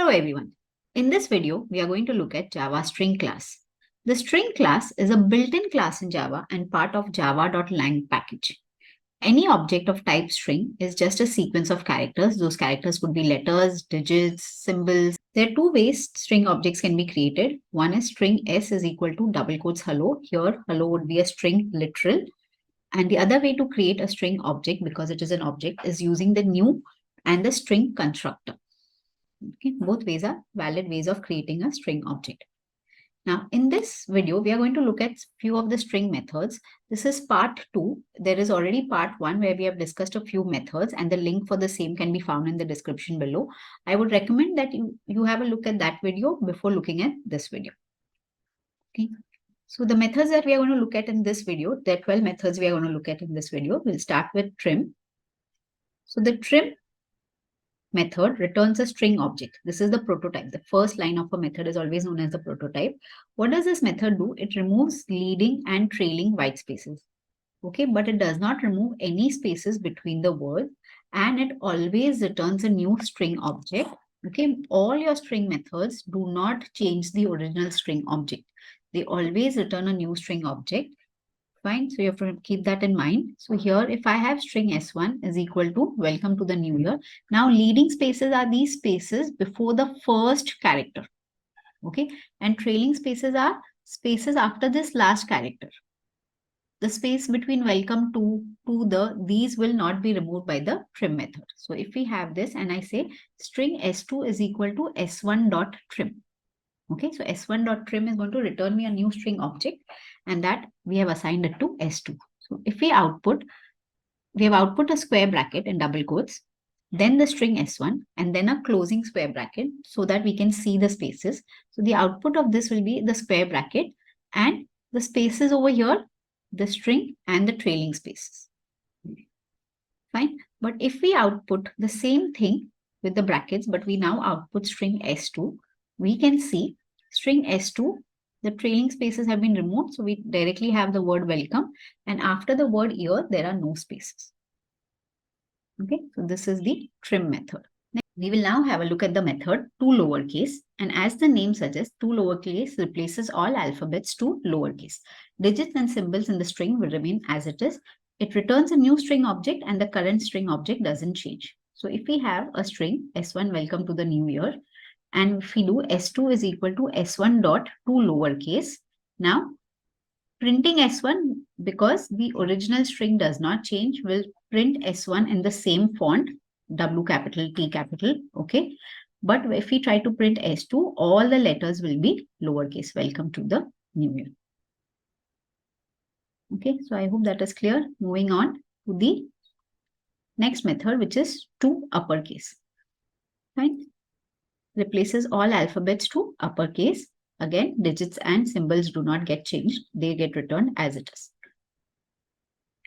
everyone. In this video, we are going to look at Java string class. The string class is a built-in class in Java and part of java.lang package. Any object of type string is just a sequence of characters. Those characters could be letters, digits, symbols. There are two ways string objects can be created. One is string s is equal to double quotes hello. Here, hello would be a string literal. And the other way to create a string object, because it is an object, is using the new and the string constructor. Okay, both ways are valid ways of creating a string object. Now, in this video, we are going to look at few of the string methods. This is part 2. There is already part 1 where we have discussed a few methods, and the link for the same can be found in the description below. I would recommend that you have a look at that video before looking at this video. Okay. So the methods that we are going to look at in this video, there are 12 methods we are going to look at in this video. We'll start with trim. So the trim method returns a string object. This is the prototype. The first line of a method is always known as the prototype. What does this method do? It removes leading and trailing white spaces. Okay, but it does not remove any spaces between the words, and it always returns a new string object. Okay, all your string methods do not change the original string object. They always return a new string object. Fine, so you have to keep that in mind. So here, if I have string s1 is equal to welcome to the new year. Now, leading spaces are these spaces before the first character. Okay, and trailing spaces are spaces after this last character. The space between welcome to these will not be removed by the trim method. So if we have this and I say string s2 is equal to s1 dot trim. Okay, so s1 dot trim is going to return me a new string object, and that we have assigned it to s2. So if we have output a square bracket in double quotes, then the string s1, and then a closing square bracket so that we can see the spaces. So the output of this will be the square bracket and the spaces over here, the string and the trailing spaces. Fine. But if we output the same thing with the brackets, but we now output string s2, we can see string s2, the trailing spaces have been removed. So we directly have the word welcome. And after the word year, there are no spaces. Okay, so this is the trim method. Next, we will now have a look at the method toLowerCase. And as the name suggests, toLowerCase replaces all alphabets to lowercase. Digits and symbols in the string will remain as it is. It returns a new string object and the current string object doesn't change. So if we have a string s1 welcome to the new year, and if we do s2 is equal to s1 dot toLowerCase, now printing s1, because the original string does not change, will print s1 in the same font, W capital, T capital, okay? But if we try to print s2, all the letters will be lowercase, welcome to the new year. Okay, so I hope that is clear. Moving on to the next method, which is toUppercase. Fine. Replaces all alphabets to uppercase. Again, digits and symbols do not get changed. They get returned as it is.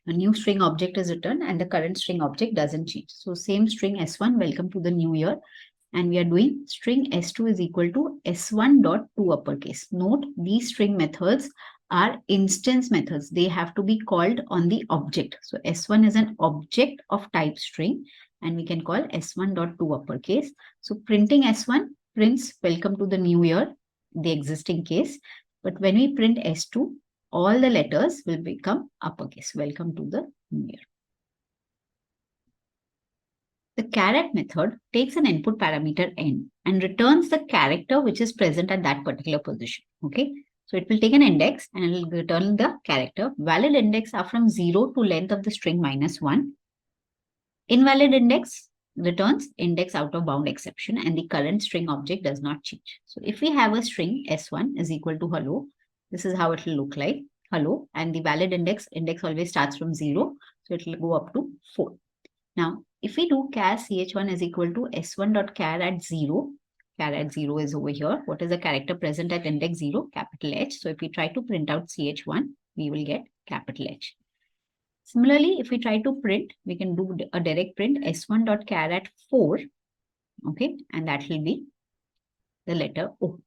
A new string object is returned and the current string object doesn't change. So same string s1, welcome to the new year. And we are doing string s2 is equal to s1 dot toUppercase. Note, these string methods are instance methods. They have to be called on the object. So s1 is an object of type string, and we can call s1 dot toUppercase. So printing s1 prints welcome to the new year, the existing case. But when we print s2, all the letters will become uppercase, welcome to the new year. The charAt method takes an input parameter n and returns the character which is present at that particular position. Okay, so it will take an index and it will return the character. Valid index are from 0 to length of the string -1. Invalid index returns index out of bound exception, and the current string object does not change. So if we have a string s1 is equal to hello, this is how it will look like, hello, and the valid index always starts from 0, so it will go up to 4. Now, if we do char ch1 is equal to s1 dot charAt 0, charAt 0 is over here. What is the character present at index 0? Capital H. So if we try to print out ch1, we will get capital H. Similarly, if we try to print, we can do a direct print s1 dot charAt 4, okay, and that will be the letter O.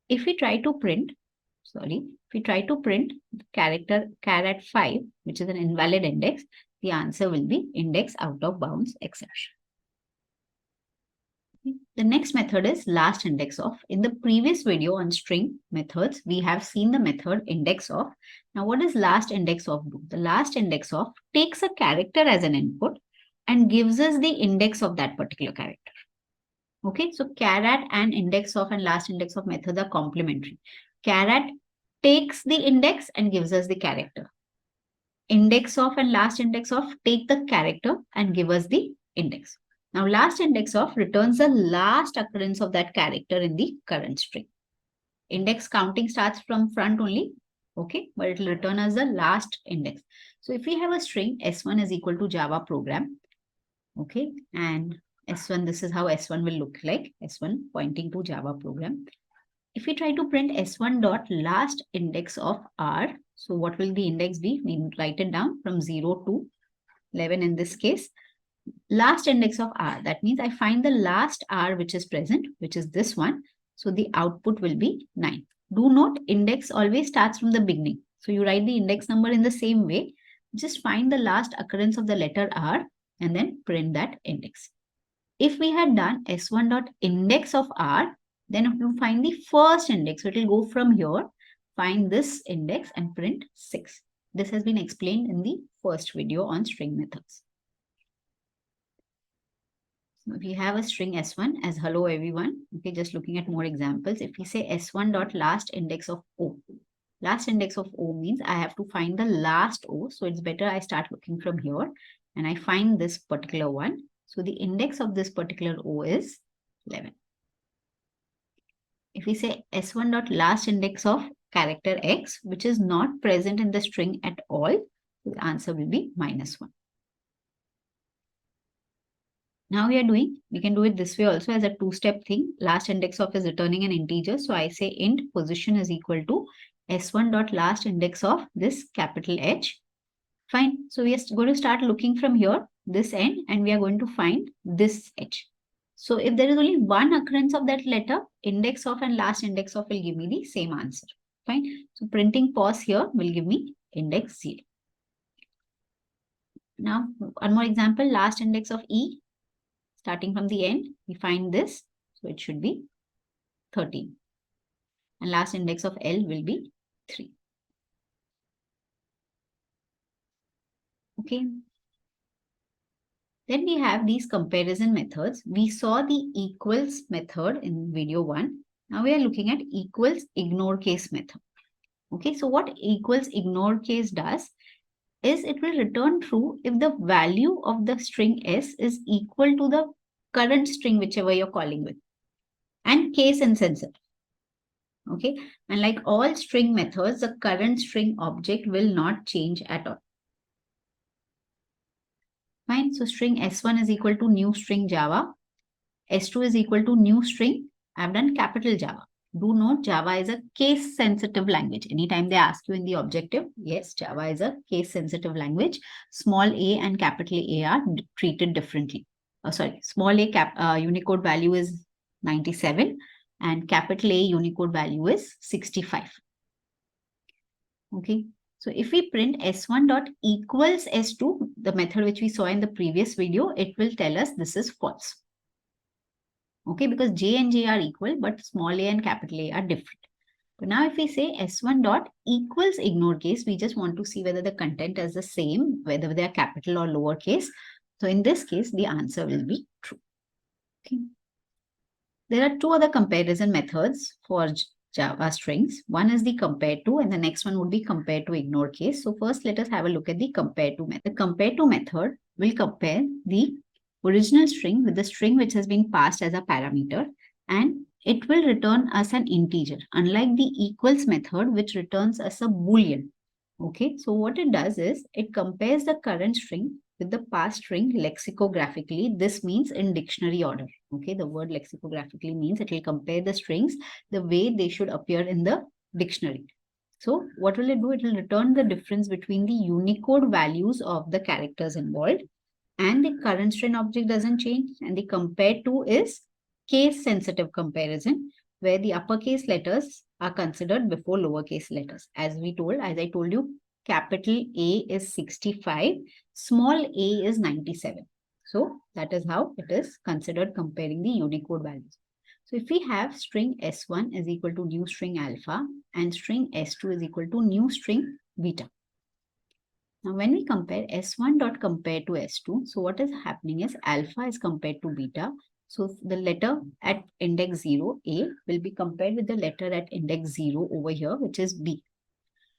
If we try to print, character charAt 5, which is an invalid index, the answer will be index out of bounds exception. The next method is lastindexof. In the previous video on string methods, we have seen the method indexof. Now, what does lastindexof do? The lastindexof takes a character as an input and gives us the index of that particular character. Okay, so charAt and indexof and lastindexof methods are complementary. charAt takes the index and gives us the character. Indexof and lastindexof take the character and give us the index. Now, lastindexof returns the last occurrence of that character in the current string. Index counting starts from front only, okay, but it will return as the last index. So, if we have a string S1 is equal to Java program, okay, and S1, this is how S1 will look like, S1 pointing to Java program. If we try to print S1 dot last index of R, so what will the index be? We write it down from 0 to 11 in this case. Last index of R, that means I find the last R which is present, which is this one. So the output will be 9. Do note, index always starts from the beginning. So you write the index number in the same way. Just find the last occurrence of the letter R and then print that index. If we had done S1 dot index of R, then you find the first index. So it will go from here, find this index and print 6. This has been explained in the first video on string methods. So we have a string S1 as hello everyone. Okay, just looking at more examples. If we say S1 dot last index of O. Last index of O means I have to find the last O. So it's better I start looking from here and I find this particular one. So the index of this particular O is 11. If we say S1 dot last index of character X, which is not present in the string at all, the answer will be -1. Now we can do it this way also as a two-step thing. Last index of is returning an integer. So I say int position is equal to S1 dot last index of this capital H. Fine. So we are going to start looking from here, this end, and we are going to find this H. So if there is only one occurrence of that letter, index of and last index of will give me the same answer. Fine. So printing pause here will give me index 0. Now, one more example, last index of E. Starting from the end, we find this. So it should be 13. And last index of L will be 3. Okay. Then we have these comparison methods. We saw the equals method in video 1. Now we are looking at equalsIgnoreCase method. Okay, so what equalsIgnoreCase does is it will return true if the value of the string S is equal to the current string, whichever you're calling with, and case insensitive. Okay, and like all string methods, the current string object will not change at all. Fine, so string S1 is equal to new string Java. S2 is equal to new string. I've done capital Java. Do note Java is a case sensitive language. Anytime they ask you in the objective, yes, Java is a case sensitive language. Small a and capital A are treated differently. Small a Unicode value is 97 and capital A Unicode value is 65. Okay. So if we print S1 dot equals S2, the method which we saw in the previous video, it will tell us this is false. Okay, because J and J are equal, but small a and capital A are different. But now if we say S1 dot equals ignore case, we just want to see whether the content is the same, whether they are capital or lowercase. So in this case, the answer will be true. Okay. There are two other comparison methods for Java strings. One is the compareTo and the next one would be compareToIgnoreCase. So first let us have a look at the compareTo method. The compareTo method will compare the original string with the string which has been passed as a parameter, and it will return us an integer, unlike the equals method which returns us a boolean. Okay, so what it does is it compares the current string with the past string lexicographically. This means in dictionary order. Okay, the word lexicographically means it will compare the strings the way they should appear in the dictionary. So what will it do? It will return the difference between the Unicode values of the characters involved, and the current string object doesn't change. And the compareTo is case sensitive comparison, where the uppercase letters are considered before lowercase letters. As I told you, capital A is 65, small a is 97. So that is how it is considered comparing the Unicode values. So if we have string S1 is equal to new string alpha and string S2 is equal to new string beta. Now when we compare S1 dot compare to S2, so what is happening is alpha is compared to beta. So the letter at index 0, A, will be compared with the letter at index 0 over here, which is B.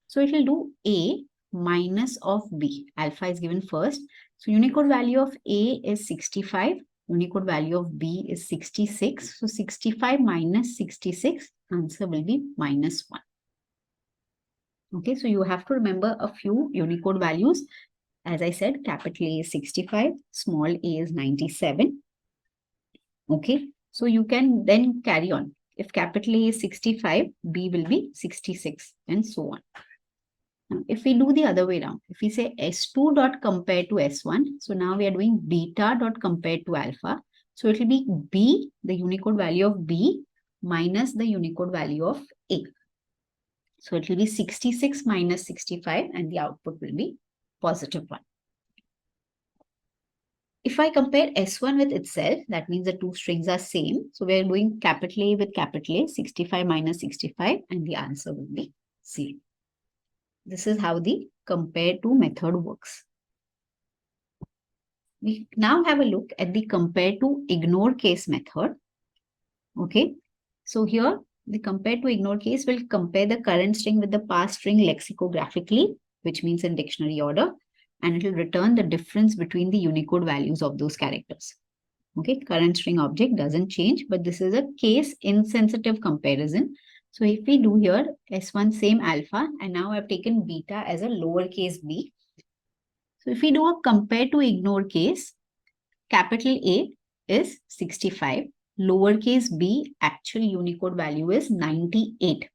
So it will do A minus of B. Alpha is given first. So Unicode value of A is 65. Unicode value of B is 66. So 65 minus 66, answer will be minus 1. Okay, so you have to remember a few Unicode values. As I said, capital A is 65, small a is 97. Okay, so you can then carry on. If capital A is 65, B will be 66 and so on. Now, if we do the other way around, if we say S2 dot compare to S1, so now we are doing beta dot compare to alpha. So it will be B, the Unicode value of B minus the Unicode value of A. So it will be 66 minus 65 and the output will be positive 1. If I compare S1 with itself, that means the two strings are same. So we are doing capital A with capital A, 65 minus 65, and the answer will be 0. This is how the compareTo method works. We now have a look at the compareToIgnoreCase method. Okay, so here the compareToIgnoreCase will compare the current string with the past string lexicographically, which means in dictionary order, and it will return the difference between the Unicode values of those characters. Okay, current string object doesn't change, but this is a case insensitive comparison. So if we do here S1 same alpha, and now I've taken beta as a lowercase b. So if we do a compareToIgnoreCase, capital A is 65, lowercase b actual Unicode value is 98.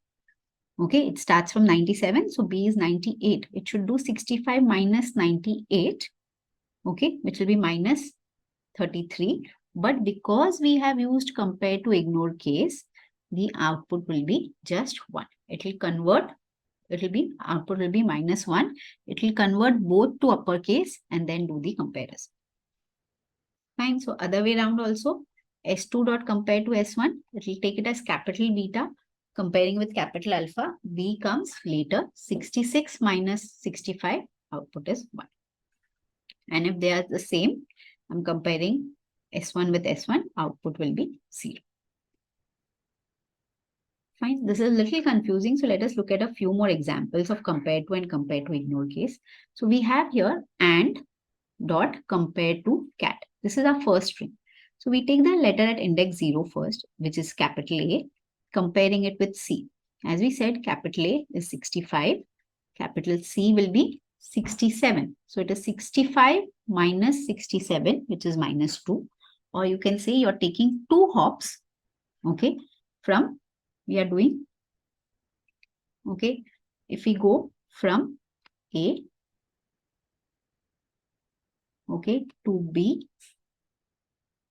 Okay, it starts from 97, so B is 98. It should do 65 minus 98, okay, which will be minus 33. But because we have used compareToIgnoreCase, the output will be just 1. It will convert, output will be minus 1. It will convert both to uppercase and then do the comparison. Fine, so other way around also, S2 dot compare to S1, it will take it as capital beta. Comparing with capital alpha, B comes later. 66 minus 65, output is 1. And if they are the same, I'm comparing S1 with S1, output will be 0. Fine, this is a little confusing. So let us look at a few more examples of compareTo and compareToIgnoreCase. So we have here and dot compareToCat. This is our first string. So we take the letter at index 0 first, which is capital A, comparing it with C. As we said, capital A is 65, capital C will be 67. So it is 65 minus 67, which is minus 2. Or you can say you're taking 2 hops, okay, from, we are doing, okay, if we go from A, okay, to B,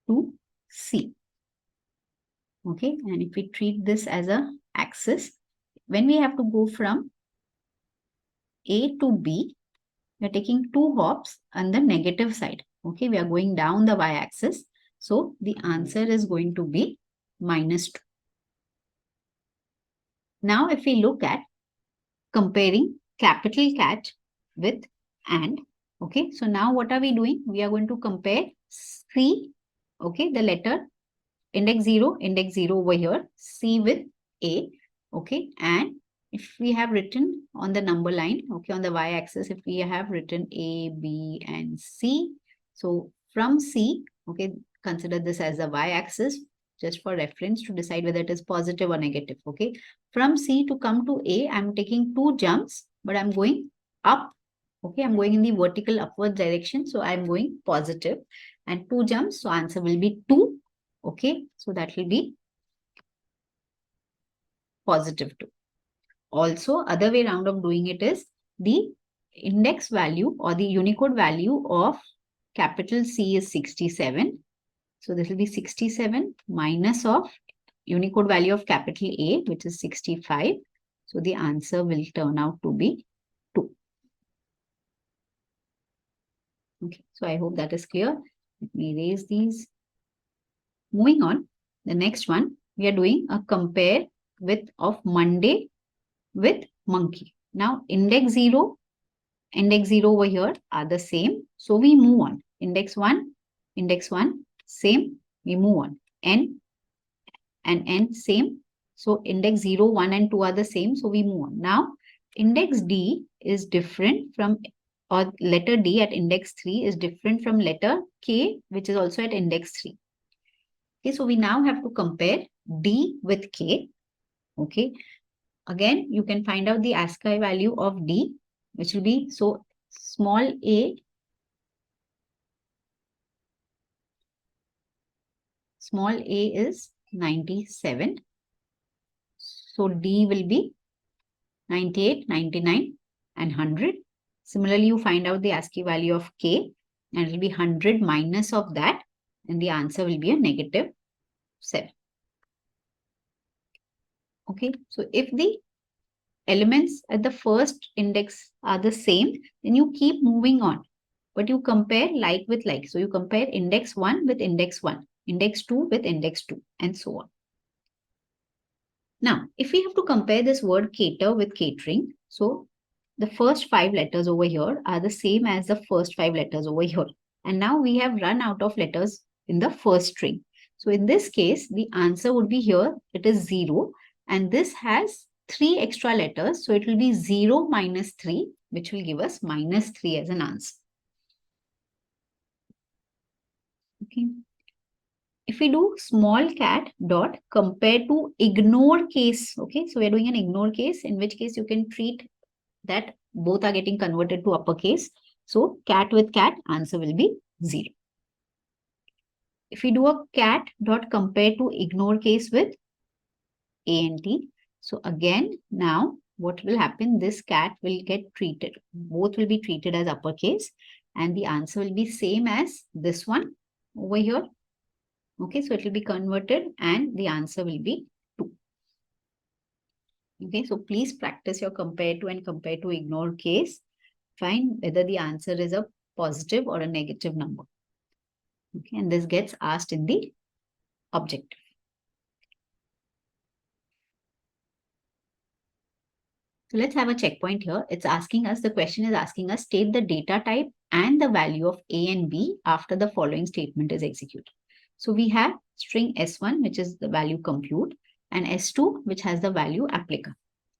to C. Okay, and if we treat this as an axis, when we have to go from A to B, we are taking 2 hops on the negative side. Okay, we are going down the y-axis. So the answer is going to be minus 2. Now, if we look at comparing capital Cat with and, okay, so now what are we doing? We are going to compare C, okay, the letter index 0 over here, C with A, okay, and if we have written on the number line, okay, on the y-axis, if we have written A, B, and C, so from C, okay, consider this as the y-axis, just for reference to decide whether it is positive or negative, okay. From C to come to A, I'm taking 2 jumps, but I'm going up, okay, I'm going in the vertical upward direction, so I'm going positive, and 2 jumps, so answer will be 2. Okay, so that will be positive 2. Also, other way around of doing it is the index value or the Unicode value of capital C is 67. So this will be 67 minus of Unicode value of capital A, which is 65. So the answer will turn out to be 2. Okay, so I hope that is clear. Let me erase these. Moving on, the next one, we are doing a compare with of Monday with monkey. Now, index 0 over here are the same. So we move on. Index 1, same. We move on. N and N, same. So index 0, 1 and 2 are the same. So we move on. Now, index D is different from, or letter D at index 3 is different from letter K, which is also at index 3. Okay, so we now have to compare D with K. Okay, again, you can find out the ASCII value of D, which will be, so small a is 97. So D will be 98, 99 and 100. Similarly, you find out the ASCII value of K and it will be 100 minus of that and the answer will be a negative 7. Okay, so if the elements at the first index are the same, then you keep moving on. But you compare like with like. So you compare index 1 with index 1, index 2 with index 2, and so on. Now, if we have to compare this word cater with catering, so the first 5 letters over here are the same as the first 5 letters over here. And now we have run out of letters in the first string. So in this case, the answer would be here, it is 0. And this has 3 extra letters. So it will be 0 minus 3, which will give us minus 3 as an answer. Okay. If we do small cat dot compare to ignore case, okay, so we're doing an ignore case, in which case you can treat that both are getting converted to uppercase. So cat with cat, answer will be 0. If we do a cat dot compare to ignore case with A and T, so again, now what will happen? This cat will get treated. Both will be treated as uppercase and the answer will be same as this one over here. Okay, so it will be converted and the answer will be 2. Okay, so please practice your compare to and compare to ignore case. Find whether the answer is a positive or a negative number. Okay, and this gets asked in the objective. So let's have a checkpoint here. It's asking us, the question is asking us, state the data type and the value of A and B after the following statement is executed. So we have string S1, which is the value compute, and S2, which has the value applica.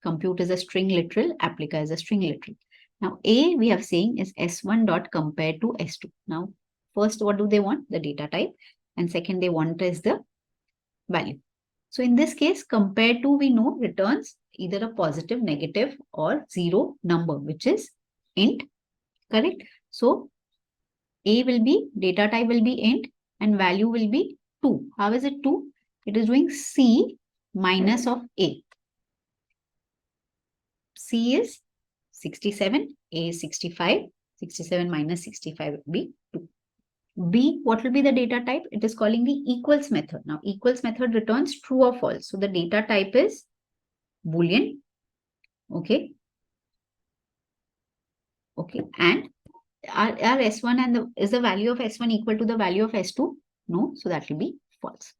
Compute is a string literal, applica is a string literal. Now A, we have saying is S1 dot compare to S2. Now, first, what do they want? The data type. And second, they want is the value. So in this case, compare to, we know, returns either a positive, negative, or 0 number, which is int, correct? So A will be, data type will be int, and value will be 2. How is it 2? It is doing C minus of A. C is 67, A is 65, 67 minus 65 would be 2. B, what will be the data type? It is calling the equals method. Now, equals method returns true or false. So the data type is Boolean. Okay. Okay. And are S1 and is the value of S1 equal to the value of S2? No. So that will be false.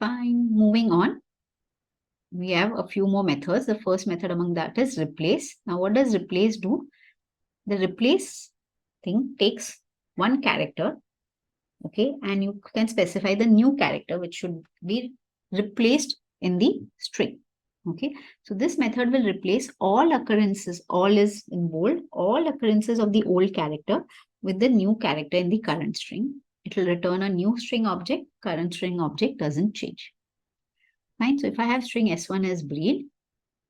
Fine. Moving on. We have a few more methods. The first method among that is replace. Now, what does replace do? The replace thing takes one character, okay, and you can specify the new character which should be replaced in the string. Okay, so this method will replace all occurrences, all is in bold, all occurrences of the old character with the new character in the current string. It will return a new string object, current string object doesn't change. Fine, so if I have string S1 as breed,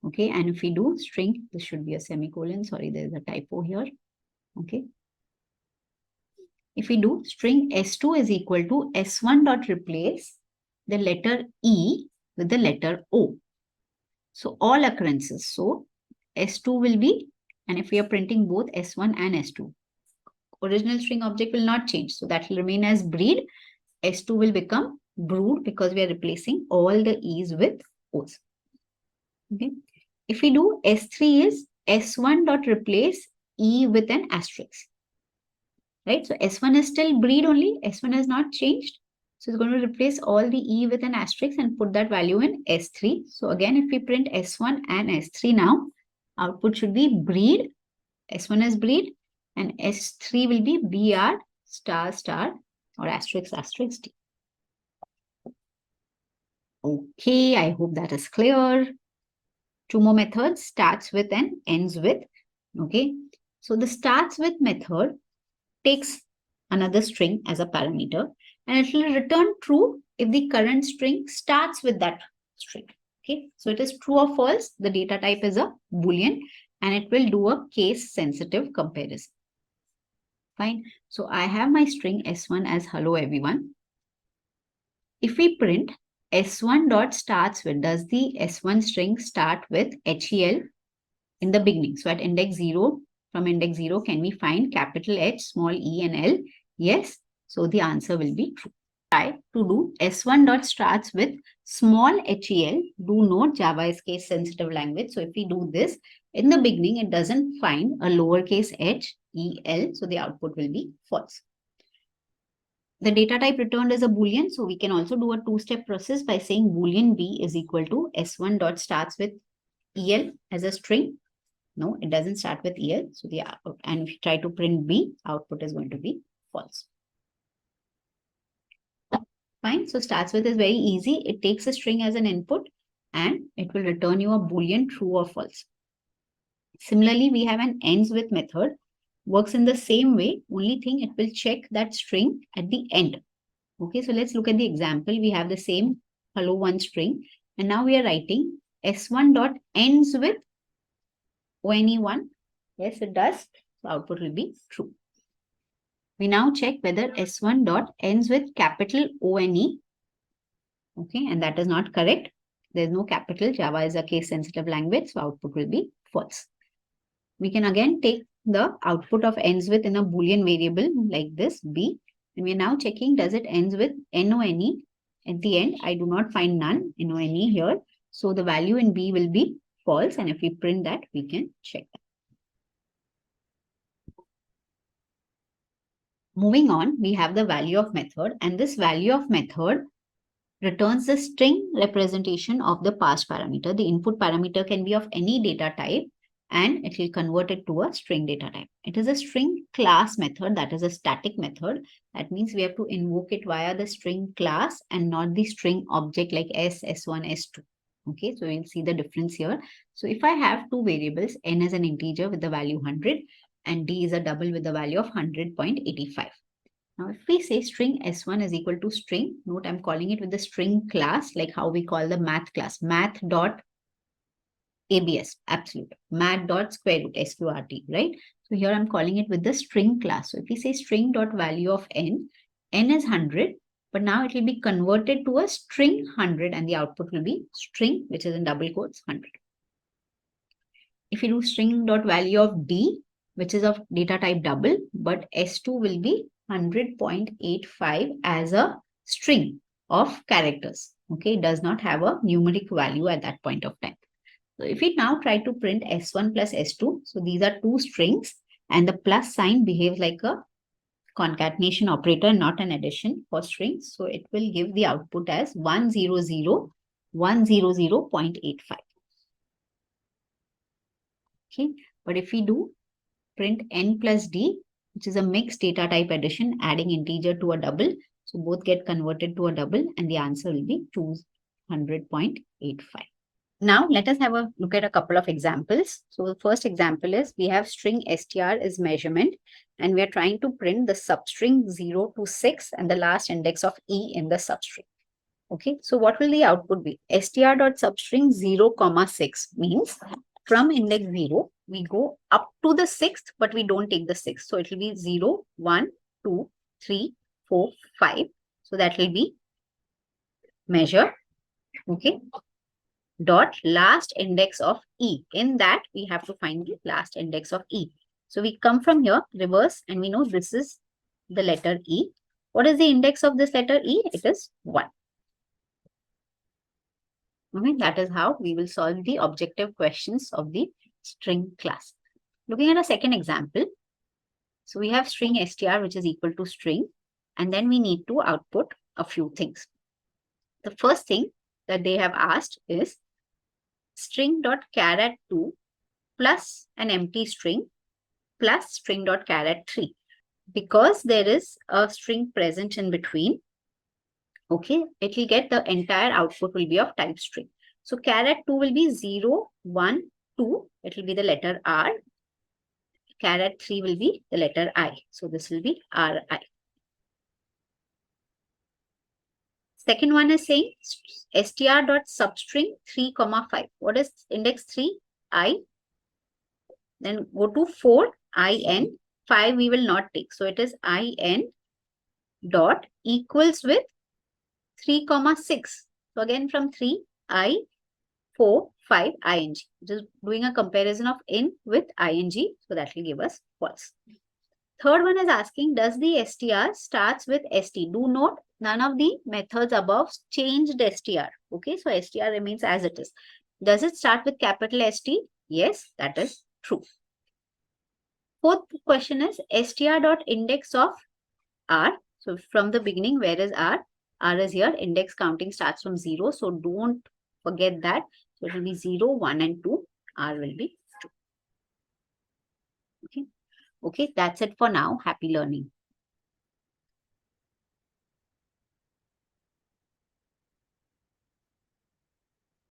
okay, and if we do string, this should be a semicolon, sorry, there's a typo here, okay. If we do string S2 is equal to S1 dot replace the letter E with the letter O. So all occurrences. So S2 will be, and if we are printing both S1 and S2, original string object will not change. So that will remain as breed. S2 will become brood because we are replacing all the E's with O's. Okay. If we do S3 is S1 dot replace E with an asterisk. right? So S1 is still breed only. S1 has not changed. So it's going to replace all the E with an asterisk and put that value in S3. So again, if we print S1 and S3 now, output should be breed. S1 is breed and S3 will be BR star star or asterisk asterisk D. Okay, I hope that is clear. Two more methods, starts with and ends with. Okay, so the starts with method takes another string as a parameter and it will return true if the current string starts with that string. Okay, so it is true or false. The data type is a Boolean and it will do a case sensitive comparison. Fine. So I have my string S1 as hello everyone. If we print S1 dot starts with, does the S1 string start with HEL in the beginning? So at index 0, from index 0, can we find capital H, small e and L? Yes. So the answer will be true. Try to do S1 dot starts with small HEL. Do note Java is case sensitive language. So if we do this, in the beginning, it doesn't find a lowercase h, e, l. So the output will be false. The data type returned is a Boolean. So we can also do a two-step process by saying Boolean B is equal to S1 dot starts with EL as a string. No, it doesn't start with EL. So the output, and if you try to print B, output is going to be false. Fine. So starts with is very easy. It takes a string as an input and it will return you a Boolean true or false. Similarly, we have an ends with method. Works in the same way. Only thing, it will check that string at the end. Okay, so let's look at the example. We have the same hello one string and now we are writing S1 dot ends with ONE1. Yes, it does. So output will be true. We now check whether S1 dot ends with capital ONE. Okay, and that is not correct. There is no capital. Java is a case sensitive language, so output will be false. We can again take the output of ends with in a Boolean variable like this, B. And we are now checking, does it ends with NONE? At the end, I do not find none, NONE here. So the value in B will be false. And if we print that, we can check that. Moving on, we have the value of method, and this value of method returns the string representation of the passed parameter. The input parameter can be of any data type and it will convert it to a string data type. It is a string class method, that is a static method. That means we have to invoke it via the string class and not the string object like S, S1, S2. Okay, so you'll see the difference here. So if I have two variables, n is an integer with the value 100 and d is a double with the value of 100.85. Now, if we say string S1 is equal to string, note I'm calling it with the string class, like how we call the math class, math dot ABS, absolute, math dot square root, SQRT, right? So here I'm calling it with the string class. So if we say string dot value of n is 100, but now it will be converted to a string 100 and the output will be string, which is in double quotes 100. If you do string dot value of d, which is of data type double, but S2 will be 100.85 as a string of characters. Okay, it does not have a numeric value at that point of time. So if we now try to print S1 plus S2, so these are two strings and the plus sign behaves like a concatenation operator, not an addition for strings. So it will give the output as 100.85. Okay, but if we do print n plus d, which is a mixed data type addition, adding integer to a double, so both get converted to a double and the answer will be 200.85. Now let us have a look at a couple of examples. So the first example is we have string str is measurement and we are trying to print the substring 0 to 6 and the last index of e in the substring. Okay, so what will the output be? str.substring 0, 6 means from index 0, we go up to the 6th, but we don't take the 6th. So it will be 0, 1, 2, 3, 4, 5. So that will be measure. Okay. Dot last index of E. In that, we have to find the last index of E. So we come from here, reverse, and we know this is the letter E. What is the index of this letter E? It is 1. Okay, that is how we will solve the objective questions of the string class. Looking at a second example, So we have string str, which is equal to string, and then we need to output a few things. The first thing that they have asked is string.charAt2 plus an empty string plus string.charAt3. Because there is a string present in between, okay, it will get the entire output will be of type string. So charAt2 will be 0, 1, 2. It will be the letter R. charAt3 will be the letter I. So this will be RI. Second one is saying str.substring 3, 5. What is index 3? I. Then go to 4, IN. 5 we will not take. So it is IN dot equals with 3, 6. So again from 3, I, 4, 5, ing. Just doing a comparison of in with ing. So that will give us false. Third one is asking, does the str starts with st? Do note, none of the methods above changed str. Okay, so str remains as it is. Does it start with capital ST? Yes, that is true. Fourth question is str.indexof R. So from the beginning, where is R? R is here. Index counting starts from 0. So don't forget that. So it will be 0, 1 and 2. R will be 2. Okay. Okay, that's it for now. Happy learning.